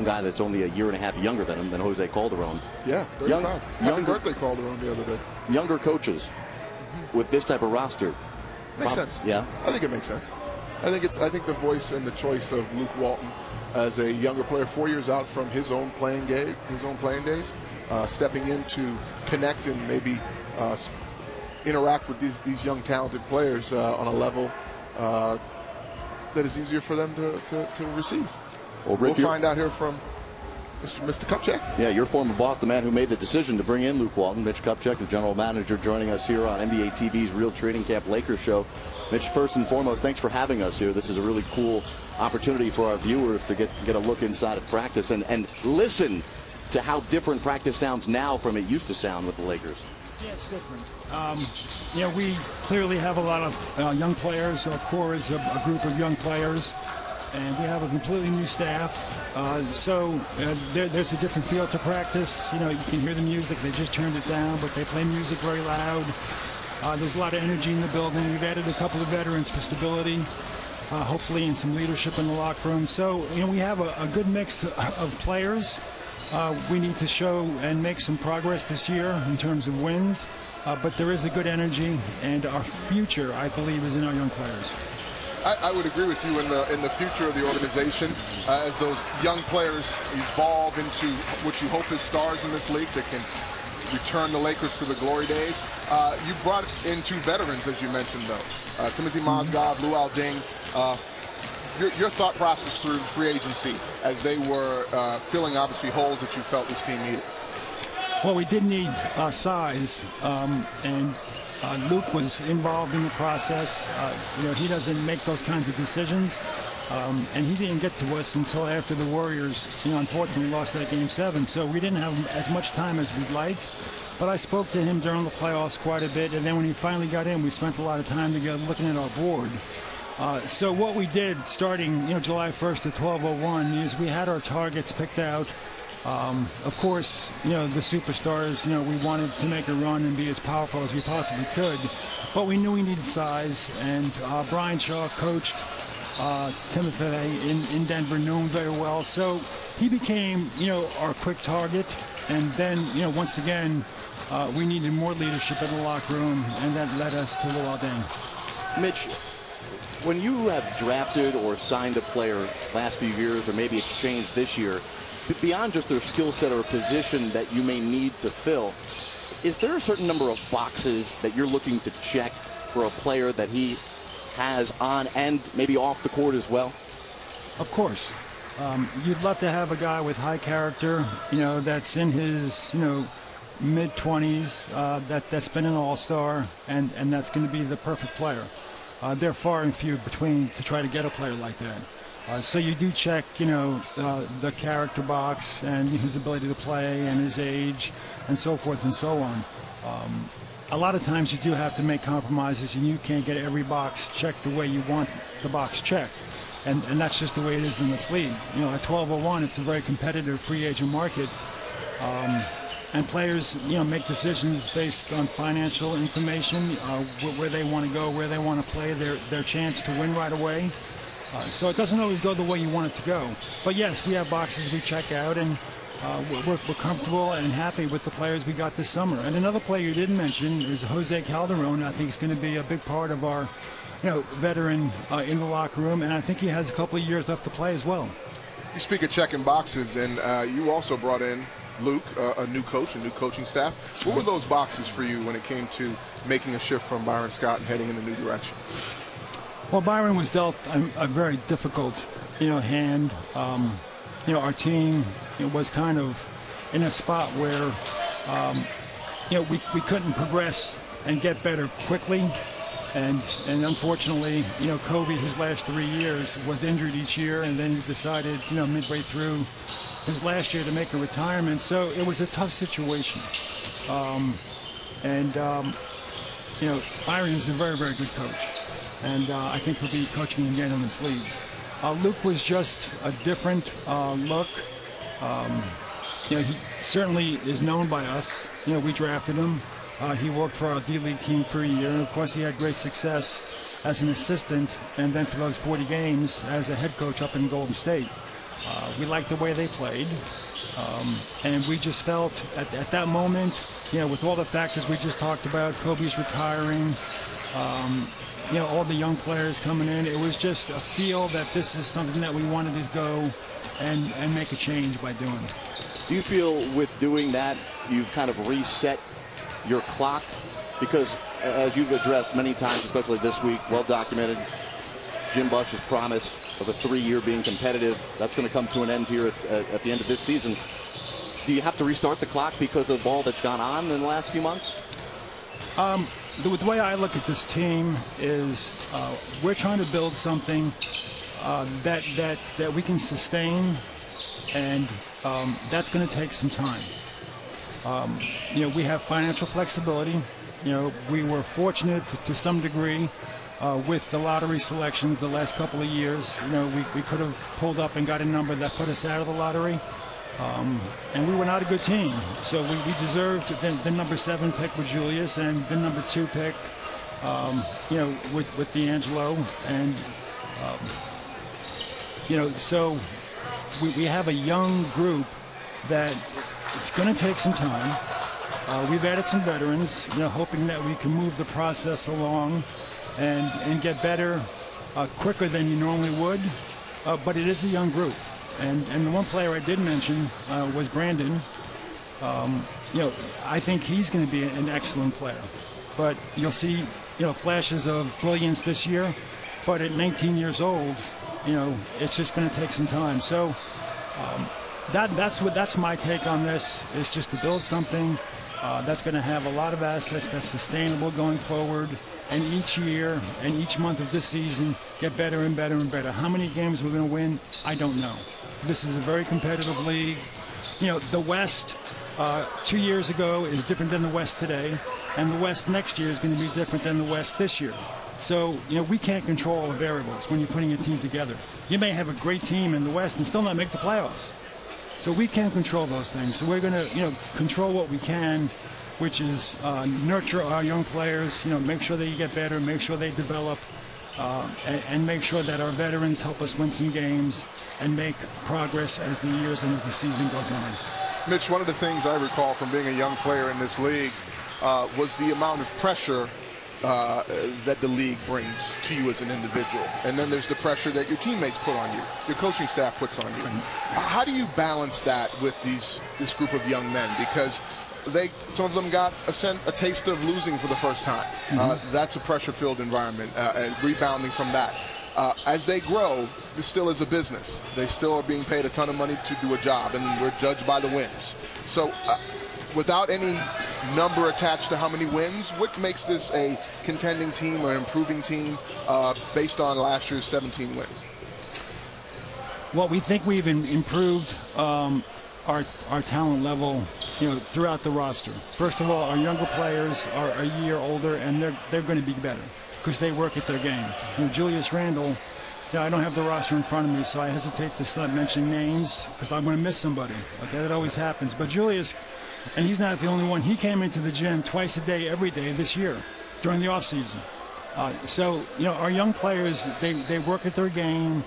one guy that's only a year and a half younger than him, than Jose Calderon. Yeah, 35. Happy birthday Calderon the other day. Younger coaches with this type of roster. Makes sense. Yeah, I think it makes sense. I think the voice and the choice of Luke Walton as a younger player, 4 years out from his own playing days, stepping in to connect and maybe interact with these young talented players on a level that is easier for them to receive. Well, Rick, we'll find out here from Mr. Kupchak. Yeah, your former boss, the man who made the decision to bring in Luke Walton, Mitch Kupchak, the general manager, joining us here on NBA TV's Real Training Camp Lakers show. Mitch, first and foremost, thanks for having us here. This is a really cool opportunity for our viewers to get a look inside of practice and listen to how different practice sounds now from it used to sound with the Lakers. Yeah, it's different. We clearly have a lot of young players. Our core is a group of young players, and we have a completely new staff. There's a different feel to practice. You can hear the music. They just turned it down, but they play music very loud. There's a lot of energy in the building. We've added a couple of veterans for stability, hopefully, and some leadership in the locker room. So, we have a good mix of players. We need to show and make some progress this year in terms of wins, but there is a good energy, and our future, I believe, is in our young players. I would agree with you in the future of the organization as those young players evolve into what you hope is stars in this league that can return the Lakers to the glory days. You brought in two veterans, as you mentioned, though. Timothy Mozgov, Luol Deng. Your thought process through free agency as they were filling, obviously, holes that you felt this team needed. Well, we did need size, and Luke was involved in the process. He doesn't make those kinds of decisions, and he didn't get to us until after the Warriors, unfortunately lost that Game 7. So we didn't have as much time as we'd like. But I spoke to him during the playoffs quite a bit, and then when he finally got in, we spent a lot of time together looking at our board. So what we did starting July 1st at 12:01 is we had our targets picked out. Of course, the superstars, we wanted to make a run and be as powerful as we possibly could, but we knew we needed size, and Brian Shaw coached Timothy in Denver, knew him very well, so he became, our quick target, and then, once again, we needed more leadership in the locker room, and that led us to Luol Deng. Mitch, when you have drafted or signed a player last few years, or maybe it's changed this year, beyond just their skill set or position that you may need to fill, is there a certain number of boxes that you're looking to check for a player that he has on and maybe off the court as well? Of course. You'd love to have a guy with high character, that's in his, mid-20s, that's been an all-star, and that's going to be the perfect player. They're far and few between to try to get a player like that. So you do check, the character box and his ability to play and his age and so forth and so on. A lot of times you do have to make compromises, and you can't get every box checked the way you want the box checked. And that's just the way it is in this league. At 12:01, it's a very competitive free agent market. And players, make decisions based on financial information, where they want to go, where they want to play, their chance to win right away. So it doesn't always go the way you want it to go. But yes, we have boxes we check out, and we're comfortable and happy with the players we got this summer. And another player you didn't mention is Jose Calderon. I think he's going to be a big part of our, veteran in the locker room, and I think he has a couple of years left to play as well. You speak of checking boxes, and you also brought in Luke, a new coach, a new coaching staff. What were those boxes for you when it came to making a shift from Byron Scott and heading in a new direction? Well, Byron was dealt a very difficult, hand. Our team was kind of in a spot where, we couldn't progress and get better quickly. And unfortunately, Kobe, his last 3 years, was injured each year, and then he decided, midway through his last year to make a retirement. So it was a tough situation. Byron is a very, very good coach. And I think he'll be coaching again in this league. Luke was just a different look. He certainly is known by us. We drafted him. He worked for our D-League team for a year, and of course he had great success as an assistant, and then for those 40 games as a head coach up in Golden State. We liked the way they played. And we just felt at that moment, with all the factors we just talked about, Kobe's retiring, all the young players coming in, it was just a feel that this is something that we wanted to go and make a change by doing. Do you feel with doing that, you've kind of reset your clock? Because as you've addressed many times, especially this week, well documented, Jim Bush's promise of a 3-year being competitive, that's going to come to an end here at the end of this season. Do you have to restart the clock because of all that's gone on in the last few months? The way I look at this team is we're trying to build something that we can sustain, and that's going to take some time. We have financial flexibility. We were fortunate to some degree with the lottery selections the last couple of years. We could have pulled up and got a number that put us out of the lottery. And we were not a good team. So we deserved the number 7 pick with Julius and the number 2 pick, with D'Angelo. And, so we have a young group that it's going to take some time. We've added some veterans, hoping that we can move the process along and get better quicker than you normally would. But it is a young group. And the one player I did mention was Brandon. I think he's going to be an excellent player. But you'll see, flashes of brilliance this year. But at 19 years old, it's just going to take some time. So that's my take on this. Is just to build something that's going to have a lot of assets, that's sustainable going forward. And each year and each month of this season get better and better and better. How many games we're going to win, I don't know. This is a very competitive league. The West 2 years ago is different than the West today, and the West next year is going to be different than the West this year. So, we can't control all the variables when you're putting a team together. You may have a great team in the West and still not make the playoffs. So we can't control those things. So we're going to, control what we can, which is nurture our young players, make sure they get better, make sure they develop, and make sure that our veterans help us win some games and make progress as the years and as the season goes on. Mitch, one of the things I recall from being a young player in this league was the amount of pressure that the league brings to you as an individual. And then there's the pressure that your teammates put on you, your coaching staff puts on you. How do you balance that with this group of young men? Because some of them got a taste of losing for the first time. That's a pressure-filled environment, and rebounding from that. As they grow, this still is a business. They still are being paid a ton of money to do a job, and we're judged by the wins. So without any number attached to how many wins, what makes this a contending team or improving team based on last year's 17 wins? Well, we think we've improved our talent level, throughout the roster. First of all, our younger players are a year older, and they're going to be better because they work at their game. Julius Randle, I don't have the roster in front of me, so I hesitate to start mentioning names because I'm going to miss somebody. Okay, that always happens. But Julius, and he's not the only one, he came into the gym twice a day, every day this year during the off season. So, our young players, they work at their game.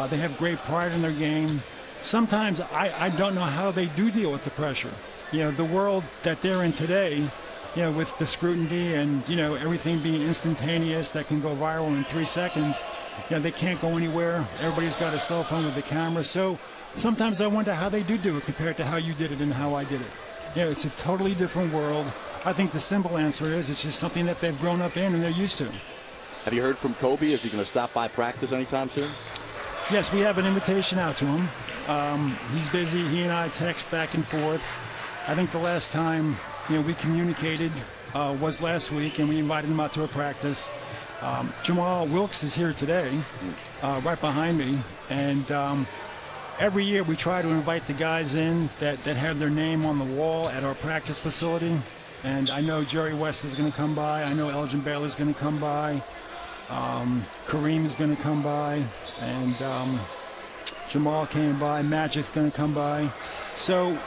They have great pride in their game. Sometimes I don't know how they do deal with the pressure. The world that they're in today, with the scrutiny and, everything being instantaneous that can go viral in 3 seconds, they can't go anywhere. Everybody's got a cell phone with a camera. So sometimes I wonder how they do it compared to how you did it and how I did it. It's a totally different world. I think the simple answer is it's just something that they've grown up in and they're used to. Have you heard from Kobe? Is he going to stop by practice anytime soon? Yes, we have an invitation out to him. He's busy. He and I text back and forth. I think the last time we communicated was last week, and we invited him out to a practice. Jamal Wilkes is here today, right behind me, and every year we try to invite the guys in that have their name on the wall at our practice facility. And I know Jerry West is going to come by. I know Elgin Baylor is going to come by. Kareem is going to come by, and Jamal came by. Magic's going to come by. So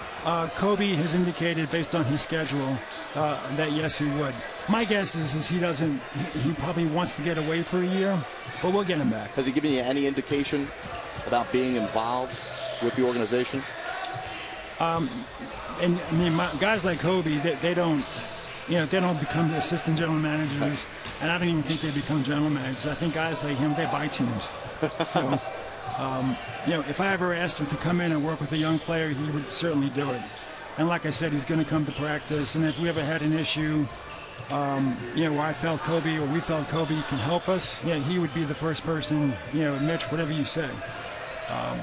Kobe has indicated, based on his schedule, that yes, he would. My guess is he probably wants to get away for a year, but we'll get him back. Has he given you any indication about being involved with the organization? And I mean, guys like Kobe, they don't become the assistant general managers, and I don't even think they become general managers. I think guys like him, they buy teams. So, if I ever asked him to come in and work with a young player, he would certainly do it. And like I said, he's going to come to practice. And if we ever had an issue, where I felt Kobe or we felt Kobe can help us, he would be the first person, Mitch, whatever you said.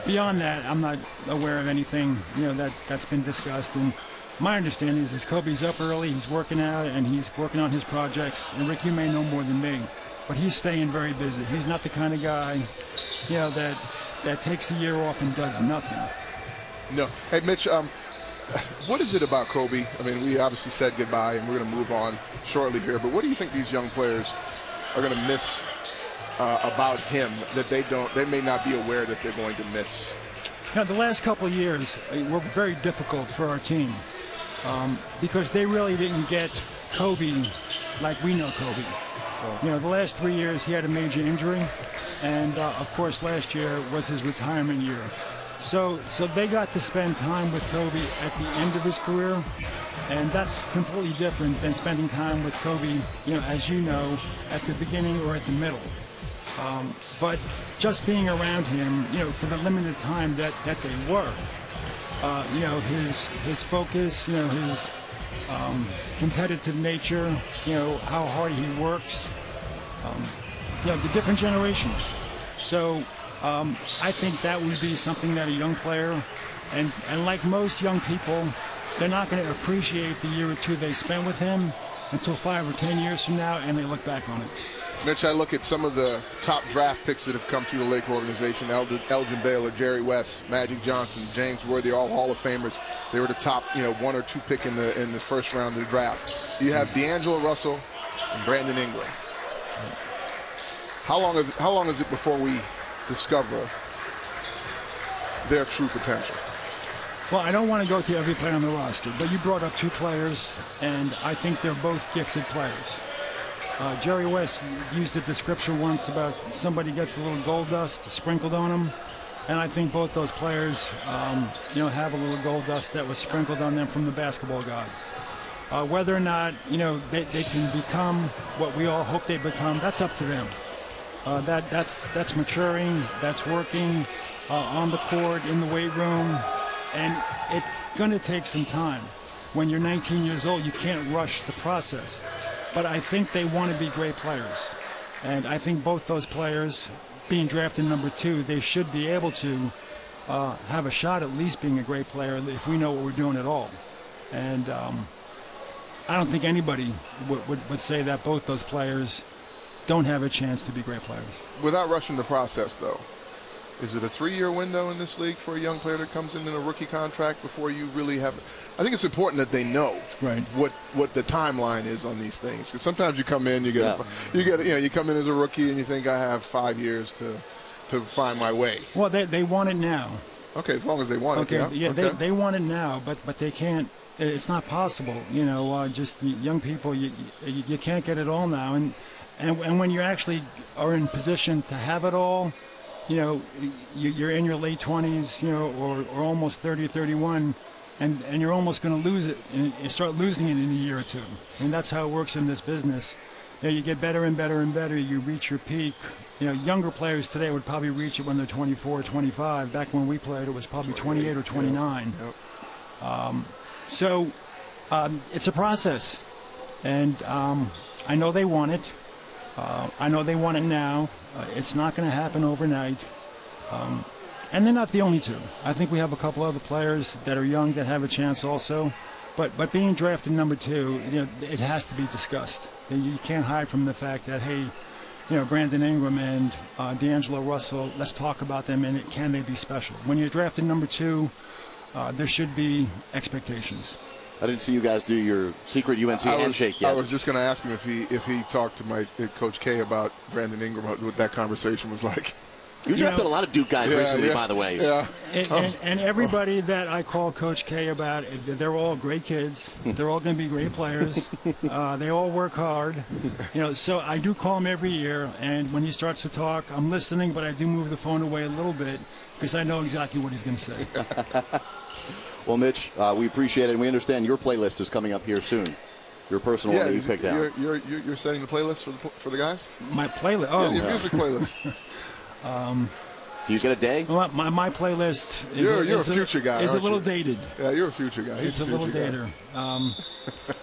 Beyond that, I'm not aware of anything, that's been discussed. And my understanding is Kobe's up early, he's working out, and he's working on his projects. And Rick, you may know more than me, but he's staying very busy. He's not the kind of guy, that takes a year off and does nothing. No. Hey, Mitch, what is it about Kobe? I mean, we obviously said goodbye, and we're going to move on shortly here. But what do you think these young players are going to miss about him that they may not be aware that they're going to miss? The last couple of years were very difficult for our team because they really didn't get Kobe like we know Kobe. The last 3 years he had a major injury, and of course last year was his retirement year. So they got to spend time with Kobe at the end of his career, and that's completely different than spending time with Kobe, as you know, at the beginning or at the middle. But just being around him, for the limited time that they were, his focus, his competitive nature, how hard he works, the different generations. So I think that would be something that a young player, and like most young people, they're not going to appreciate the year or two they spent with him until 5 or 10 years from now, and they look back on it. Mitch, I look at some of the top draft picks that have come through the Laker organization: Elgin Baylor, Jerry West, Magic Johnson, James Worthy, all Hall of Famers. They were the top, 1 or 2 pick in the first round of the draft. You have D'Angelo Russell and Brandon Ingram. How long is it before we discover their true potential? Well, I don't want to go through every player on the roster, but you brought up 2 players, and I think they're both gifted players. Jerry West used a description once about somebody gets a little gold dust sprinkled on them, and I think both those players, have a little gold dust that was sprinkled on them from the basketball gods. Whether or not, they can become what we all hope they become, that's up to them. That's maturing, that's working on the court, in the weight room, and it's going to take some time. When you're 19 years old, you can't rush the process. But I think they want to be great players. And I think both those players, being drafted number 2, they should be able to have a shot at least being a great player if we know what we're doing at all. And I don't think anybody would say that both those players don't have a chance to be great players. Without rushing the process, though, is it a 3-year window in this league for a young player that comes in a rookie contract before you really have? I think it's important that they know what the timeline is on these things, because sometimes you come in, you come in as a rookie and you think I have 5 years to find my way. Well, they want it now. Okay, as long as they want it. Yeah, okay. They want it now, but they can't. It's not possible. Just young people, you can't get it all now, and when you actually are in position to have it all. You're in your late 20s, or almost 30 or 31, and you're almost going to lose it, and you start losing it in a year or 2. And that's how it works in this business. You get better and better and better. You reach your peak. Younger players today would probably reach it when they're 24 or 25. Back when we played, it was probably 28 or 29. So it's a process, and I know they want it. I know they want it now. It's not going to happen overnight. And they're not the only 2. I think we have a couple other players that are young that have a chance also. But being drafted number 2, it has to be discussed. You can't hide from the fact that, hey, Brandon Ingram and D'Angelo Russell, let's talk about them, and can they be special? When you're drafted number 2, there should be expectations. I didn't see you guys do your secret UNC handshake yet. I was just going to ask him if he talked to my Coach K about Brandon Ingram, what that conversation was like. You drafted a lot of Duke guys recently, by the way. Yeah. And everybody that I call Coach K about, they're all great kids. They're all going to be great players. They all work hard. So I do call him every year, and when he starts to talk, I'm listening, but I do move the phone away a little bit because I know exactly what he's going to say. Well, Mitch, we appreciate it, and we understand your playlist is coming up here soon. Your personal one that you picked out. You're setting the playlist for the guys? My playlist? Oh. Your music playlist. Do you get a day? Well, my playlist is a future guy. Is a little dated. Yeah, you're a future guy. It's a little dater.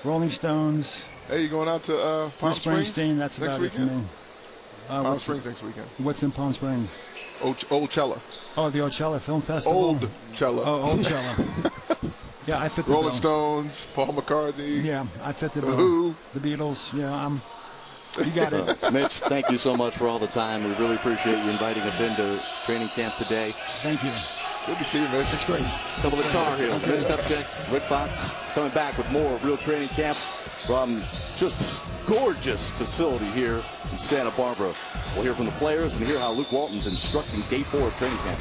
Rolling Stones. Hey, you going out to Palm Springs? Springsteen. That's about it for me. Palm Springs next weekend. What's in Palm Springs? Old Cella. Oh, the Old Film Festival. Old Cella. Oh, Old Cella. Yeah, I fit the Rolling bill. Stones, Paul McCartney. Yeah, I fit the bill. Who? The Beatles. Yeah, you got it. Mitch, thank you so much for all the time. We really appreciate you inviting us into training camp today. Thank you. Good to see you, Mitch. It's great. Couple of Tar Heels. Mitch Kupchak, Rick Fox, coming back with more Real Training Camp from just this gorgeous facility here in Santa Barbara. We'll hear from the players and hear how Luke Walton's instructing day 4 of training camp.